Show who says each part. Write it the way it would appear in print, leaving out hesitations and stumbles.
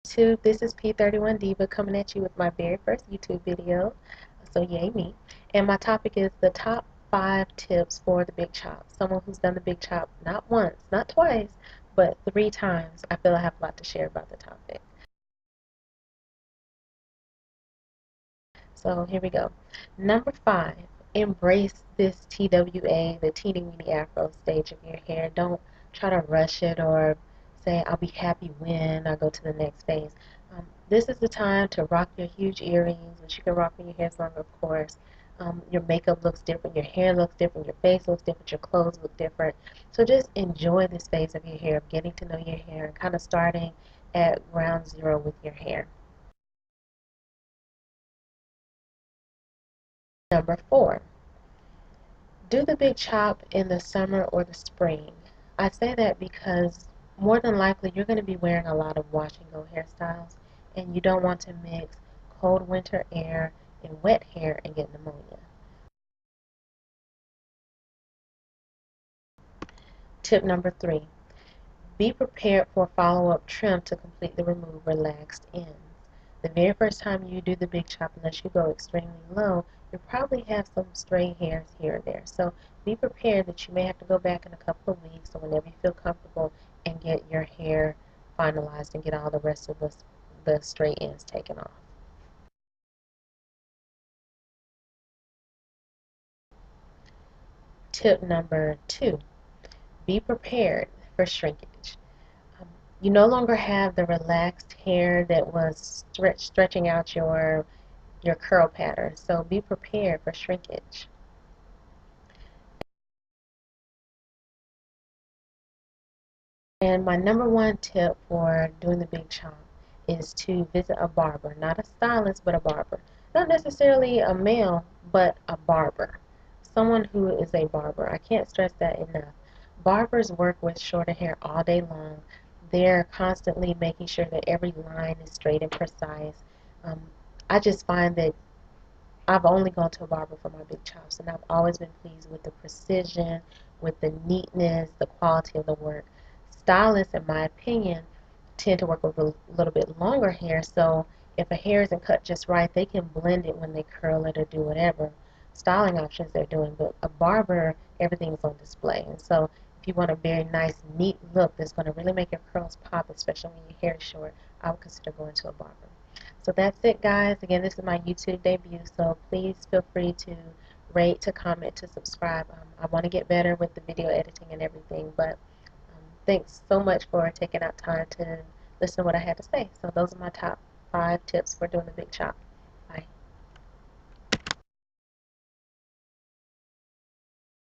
Speaker 1: This is P31 Diva coming at you with my very first YouTube video. So yay me. And my topic is the top 5 tips for the big chop. Someone who's done the big chop not once, not twice, but 3 times. I feel I have a lot to share about the topic. So here we go. Number 5, embrace this TWA, the teeny weeny afro stage of your hair. Don't try to rush it or say I'll be happy when I go to the next phase. This is the time to rock your huge earrings, which you can rock when your hair's longer, of course. Your makeup looks different, your hair looks different, your face looks different, your clothes look different. So just enjoy this phase of your hair, of getting to know your hair and kind of starting at ground zero with your hair. Number 4, do the big chop in the summer or the spring. I say that because more than likely you're going to be wearing a lot of wash and go hairstyles, and you don't want to mix cold winter air and wet hair and get pneumonia. Tip number 3, be prepared for follow-up trim to completely remove relaxed ends. The very first time you do the big chop, unless you go extremely low, you'll probably have some stray hairs here and there. So be prepared that you may have to go back in a couple of weeks or whenever you feel comfortable and get your hair finalized and get all the rest of the stray ends taken off. Tip number 2, be prepared for shrinkage. Um, you no longer have the relaxed hair that was stretching out your curl pattern, so be prepared for shrinkage. And my number 1 tip for doing the big chop is to visit a barber, not a stylist, but a barber. Not necessarily a male, but a barber. Someone who is a barber. I can't stress that enough. Barbers work with shorter hair all day long. They're constantly making sure that every line is straight and precise. Um, I just find that I've only gone to a barber for my big chops, and I've always been pleased with the precision, with the neatness, the quality of the work. Stylists, in my opinion, tend to work with a little bit longer hair, so if a hair isn't cut just right, they can blend it when they curl it or do whatever styling options they're doing. But a barber, everything's on display, and so if you want a very nice, neat look that's going to really make your curls pop, especially when your hair is short, I would consider going to a barber. So that's it, guys. Again, this is my YouTube debut, so please feel free to rate, to comment, to subscribe. I want to get better with the video editing and everything, but thanks so much for taking out time to listen to what I had to say. So those are my top 5 tips for doing the big chop.